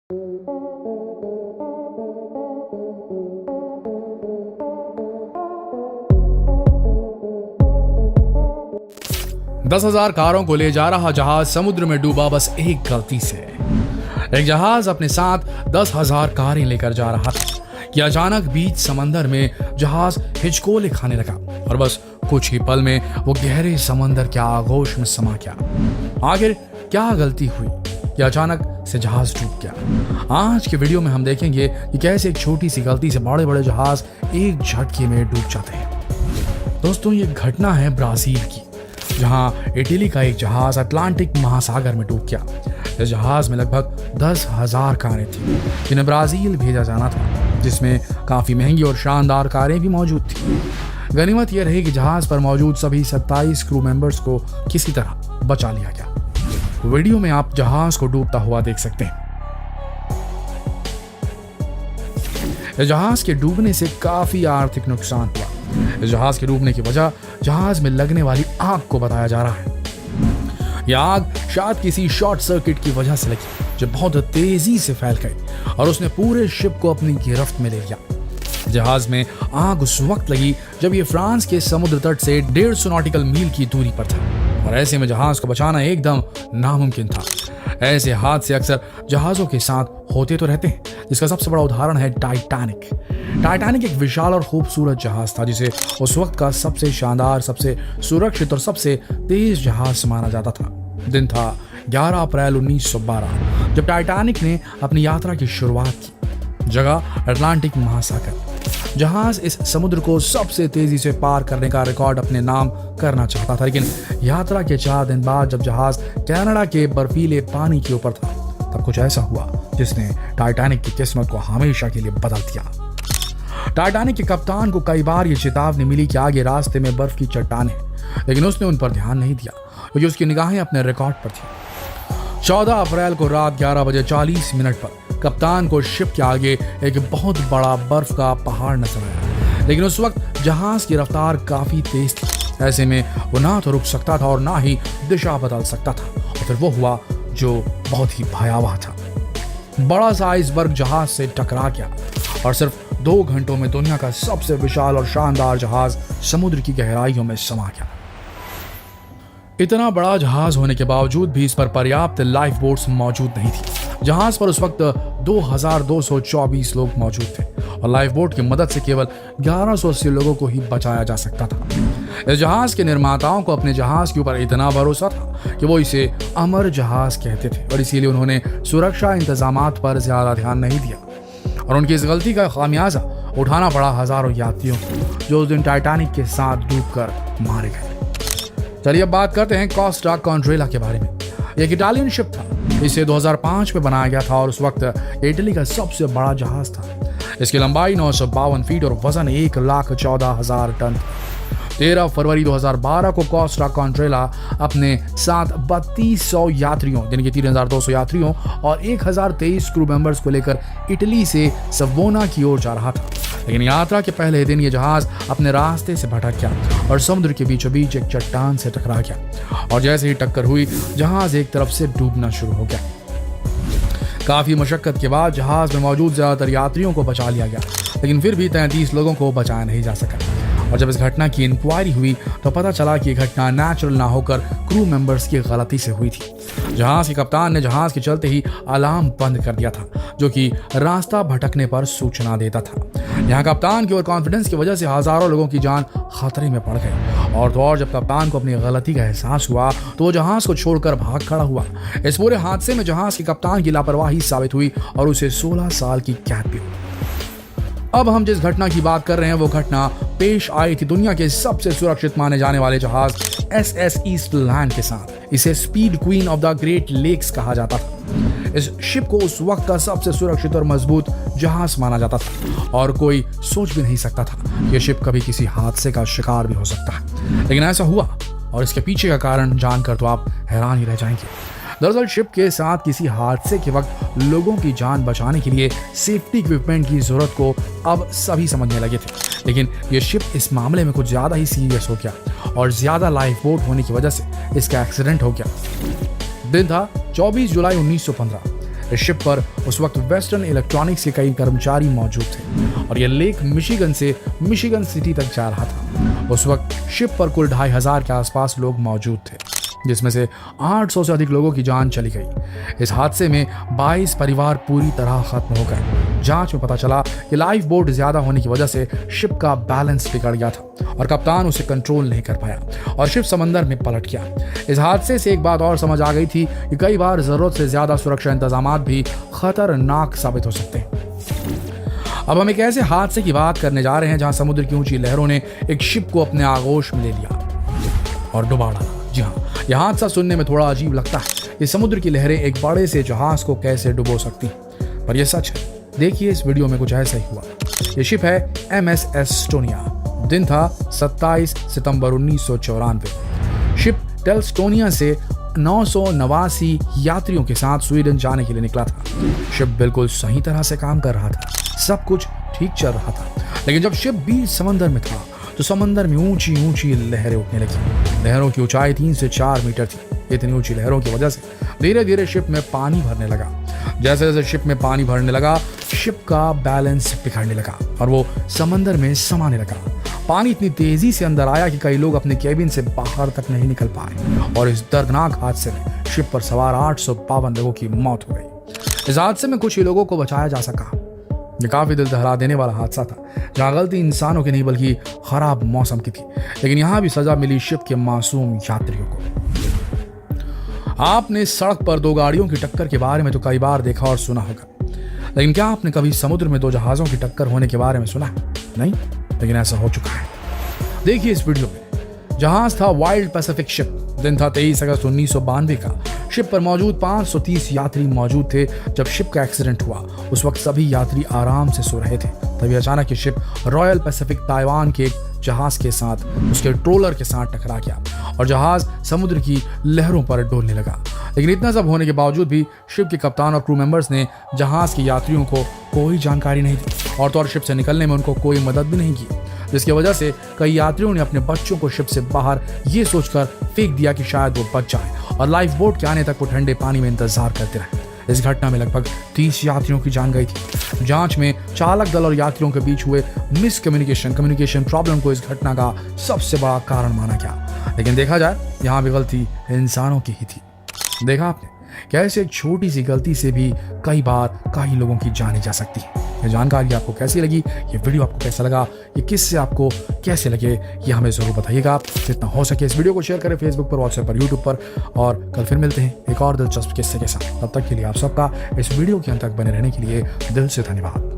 10,000 कारों को ले जा रहा जहाज समुद्र में डूबा बस एक गलती से। एक जहाज अपने साथ 10,000 कारें लेकर जा रहा था कि अचानक बीच समंदर में जहाज हिचकोले खाने लगा और बस कुछ ही पल में वो गहरे समंदर के आगोश में समा गया। आखिर क्या गलती हुई कि अचानक से जहाज डूब गया? आज के वीडियो में हम देखेंगे कि कैसे एक छोटी सी गलती से बड़े बड़े जहाज एक झटके में डूब जाते हैं। दोस्तों, ये घटना है ब्राजील की, जहां इटली का एक जहाज अटलांटिक महासागर में डूब गया। इस जहाज में लगभग 10,000 कारें थी जिन्हें ब्राजील भेजा जाना था, जिसमें काफी महंगी और शानदार कारें भी मौजूद थी। गनीमत यह रही कि जहाज पर मौजूद सभी 27 क्रू मेंबर्स को किसी तरह बचा लिया गया। वीडियो में आप जहाज को डूबता हुआ देख सकते हैं। इस जहाज के डूबने से काफी आर्थिक नुकसान हुआ। इस जहाज के डूबने की वजह जहाज में लगने वाली आग को बताया जा रहा है। यह आग शायद किसी शॉर्ट सर्किट की वजह से लगी, जो बहुत तेजी से फैल गई और उसने पूरे शिप को अपनी गिरफ्त में ले लिया। जहाज में आग उस वक्त लगी जब यह फ्रांस के समुद्र तट से 150 नॉटिकल मील की दूरी पर था और ऐसे में जहाज को बचाना एकदम नामुमकिन था। ऐसे हादसे अक्सर जहाजों के साथ होते तो रहते हैं, जिसका सबसे बड़ा उदाहरण है टाइटैनिक। टाइटैनिक एक विशाल और खूबसूरत जहाज था जिसे उस वक्त का सबसे शानदार, सबसे सुरक्षित और सबसे तेज जहाज माना जाता था। दिन था 11 अप्रैल 1912 जब टाइटैनिक ने अपनी यात्रा की शुरुआत की। जगह अटलांटिक महासागर। जहाज इस समुद्र को सबसे तेजी से पार करने का रिकॉर्ड अपने नाम करना चाहता था, लेकिन यात्रा के 4 दिन बाद जब जहाज कनाडा के बर्फीले पानी के ऊपर था, तब कुछ ऐसा हुआ जिसने टाइटैनिक की किस्मत को हमेशा के लिए बदल दिया। टाइटैनिक के कप्तान को कई बार ये चेतावनी मिली कि आगे रास्ते में बर्फ की चट्टानें हैं, लेकिन उसने उन पर ध्यान नहीं दिया क्योंकि उसकी निगाहें अपने रिकॉर्ड पर थी। 14 अप्रैल को रात 11:40 पर कप्तान को शिप के आगे एक बहुत बड़ा बर्फ का पहाड़ नजर आया, लेकिन उस वक्त जहाज की रफ्तार काफी तेज थी। ऐसे में वो ना तो रुक सकता था और ना ही दिशा बदल सकता था। और फिर वो हुआ जो बहुत ही भयावह था। बड़ा सा आइसबर्ग जहाज से टकरा गया और सिर्फ 2 घंटों में दुनिया का सबसे विशाल और शानदार जहाज समुद्र की गहराइयों में समा गया। इतना बड़ा जहाज होने के बावजूद भी इस पर पर्याप्त लाइफ बोट्स मौजूद नहीं थी। जहाज पर उस वक्त 2,224 लोग मौजूद थे और लाइफ बोट की मदद से केवल 1180 लोगों को ही बचाया जा सकता था। इस जहाज के निर्माताओं को अपने जहाज के ऊपर इतना भरोसा था कि वो इसे अमर जहाज कहते थे और इसीलिए उन्होंने सुरक्षा इंतजामात पर ज्यादा ध्यान नहीं दिया और उनकी इस गलती का खामियाजा उठाना पड़ा हजारों यात्रियों को, जो उस दिन टाइटैनिक के साथ डूबकर मारे गए। चलिए अब बात करते हैं कोस्टा कॉन्ड्रेला के बारे में। एक इटालियन शिप था। इसे 2005 में बनाया गया था और उस वक्त इटली का सबसे बड़ा जहाज था। इसकी लंबाई 952 फीट और वजन 1,14,000 टन। 13 फरवरी 2012 को कोस्टा कॉन्ड्रेला अपने साथ 3200 यात्रियों, यानी कि 3,200 यात्रियों और 1,023 क्रू मेंबर्स को लेकर इटली से सवोना की ओर जा रहा था। लेकिन यात्रा के पहले दिन ये जहाज अपने रास्ते से भटक गया और समुद्र के बीचों बीच एक चट्टान से टकरा गया और जैसे ही टक्कर हुई जहाज एक तरफ से डूबना शुरू हो गया। काफी मशक्कत के बाद जहाज में मौजूद ज्यादातर यात्रियों को बचा लिया गया, लेकिन फिर भी 33 लोगों को बचाया नहीं जा सका। और जब इस घटना की इंक्वायरी हुई तो पता चला कि यह घटना नेचुरल ना होकर क्रू मेंबर्स की गलती से हुई थी। जहाज के कप्तान ने जहाज के चलते ही अलार्म बंद कर दिया था, जो कि रास्ता भटकने पर सूचना देता था। यहाँ कप्तान की ओवर कॉन्फिडेंस की वजह से हजारों लोगों की जान खतरे में पड़ गई। और तो और जब कप्तान को अपनी गलती का एहसास हुआ तो वो जहाज को छोड़कर भाग खड़ा हुआ। इस पूरे हादसे में जहाज के कप्तान की लापरवाही साबित हुई और उसे 16 साल की कैद भी हुई। अब हम जिस घटना की बात कर रहे हैं वो घटना पेश आई थी दुनिया के सबसे सुरक्षित माने जाने वाले जहाज SS ईस्ट लैंड के साथ। इसे speed queen of the great lakes कहा जाता था। इस शिप को उस वक्त का सबसे सुरक्षित और मजबूत जहाज माना जाता था और कोई सोच भी नहीं सकता था कि शिप कभी किसी हादसे का शिकार भी हो सकता है, लेकिन ऐसा हुआ और इसके पीछे का कारण जानकर तो आप हैरान ही रह जाएंगे। दरअसल शिप के साथ किसी हादसे के वक्त लोगों की जान बचाने के लिए सेफ्टी इक्विपमेंट की जरूरत को अब सभी समझने लगे थे, लेकिन ये शिप इस मामले में कुछ ज्यादा ही सीरियस हो गया और ज्यादा लाइफ बोट होने की वजह से इसका एक्सीडेंट हो गया। दिन था 24 जुलाई 1915। इस शिप पर उस वक्त वेस्टर्न इलेक्ट्रॉनिक्स के कई कर्मचारी मौजूद थे और यह लेक मिशिगन से मिशिगन सिटी तक जा रहा था। उस वक्त शिप पर कुल 2500 के आसपास लोग मौजूद थे, जिसमें से 800 से अधिक लोगों की जान चली गई। इस हादसे में 22 परिवार पूरी तरह खत्म हो गए। जांच में पता चला कि लाइफ बोट ज्यादा होने की वजह से शिप का बैलेंस बिगड़ गया था और कप्तान उसे कंट्रोल नहीं कर पाया और शिप समंदर में पलट गया। इस हादसे से एक बात और समझ आ गई थी कि कई बार जरूरत से ज्यादा सुरक्षा इंतजाम भी खतरनाक साबित हो सकते हैं। अब हम एक ऐसे हादसे की बात करने जा रहे हैं जहां समुद्र की ऊंची लहरों ने एक शिप को अपने आगोश में ले लिया और डुबा डाला। जी हाँ, यह हादसा सुनने में थोड़ा अजीब लगता है कि समुद्र की लहरें एक बड़े से जहाज को कैसे डुबो सकती, पर यह सच है। देखिए, इस वीडियो में कुछ ऐसा ही हुआ। ये शिप है MS एस्टोनिया। दिन था 27 सितंबर 1994। शिप टेल्स्टोनिया से 989 यात्रियों के साथ स्वीडन जाने के लिए निकला था। शिप बिल्कुल सही तरह से काम कर रहा था, सब कुछ ठीक चल रहा था। लेकिन जब शिप बीच समंदर में था तो समंदर में ऊंची ऊंची लहरें उठने लगी। लहरों की ऊंचाई 3 से 4 मीटर थी। इतनी ऊंची लहरों की वजह से धीरे धीरे शिप में पानी भरने लगा। जैसे जैसे शिप में पानी भरने लगा, शिप का बैलेंस बिगड़ने लगा और वो समंदर में समाने लगा। पानी इतनी तेजी से अंदर आया कि कई लोग अपने केबिन से बाहर तक नहीं निकल पाए और इस दर्दनाक हादसे में शिप पर सवार 852 लोगों की मौत हो गई। इस हादसे में कुछ ही लोगों को बचाया जा सका। ये काफी दिल दहला देने वाला हादसा था, जहां गलती इंसानों की नहीं बल्कि खराब मौसम की थी। लेकिन यहां भी सजा मिली शिप के मासूम यात्रियों को। आपने सड़क पर 2 गाड़ियों की टक्कर के बारे में तो कई बार देखा और सुना होगा, लेकिन क्या आपने कभी समुद्र में 2 जहाजों की टक्कर होने के बारे में सुना? नहीं, लेकिन ऐसा हो चुका है। देखिए इस वीडियो में। जहाज था वाइल्ड पैसिफिक शिप। दिन था 23 अगस्त 1992 का। शिप पर मौजूद 530 यात्री मौजूद थे जब शिप का एक्सीडेंट हुआ। उस वक्त सभी यात्री आराम से सो रहे थे। तभी अचानक ये शिप रॉयल पैसिफिक ताइवान के एक जहाज के साथ उसके ट्रोलर के साथ टकरा गया और जहाज समुद्र की लहरों पर डोलने लगा। लेकिन इतना सब होने के बावजूद भी शिप के कप्तान और क्रू मेंबर्स ने जहाज के यात्रियों को कोई जानकारी नहीं दी और तो और शिप से निकलने में उनको कोई मदद भी नहीं की, जिसकी वजह से कई यात्रियों ने अपने बच्चों को शिप से बाहर ये सोचकर फेंक दिया कि शायद वो बच जाए और लाइफ बोट के आने तक वो ठंडे पानी में इंतजार करते रहे। इस घटना में लगभग 30 यात्रियों की जान गई थी। जांच में चालक दल और यात्रियों के बीच हुए कम्युनिकेशन प्रॉब्लम को इस घटना का सबसे बड़ा कारण माना गया। लेकिन देखा जाए, यहाँ भी गलती इंसानों की ही थी। देखा आपने कैसे एक छोटी सी गलती से भी कई बार कई लोगों की जाने जा सकती है। ये जानकारी आपको कैसी लगी? ये वीडियो आपको कैसा लगा? ये किससे आपको कैसे लगे? ये हमें जरूर बताइएगा। जितना हो सके इस वीडियो को शेयर करें फेसबुक पर, व्हाट्सएप पर, यूट्यूब पर। और कल फिर मिलते हैं एक और दिलचस्प किस्से के साथ। तब तक के लिए आप सबका इस वीडियो के अंत तक बने रहने के लिए दिल से धन्यवाद।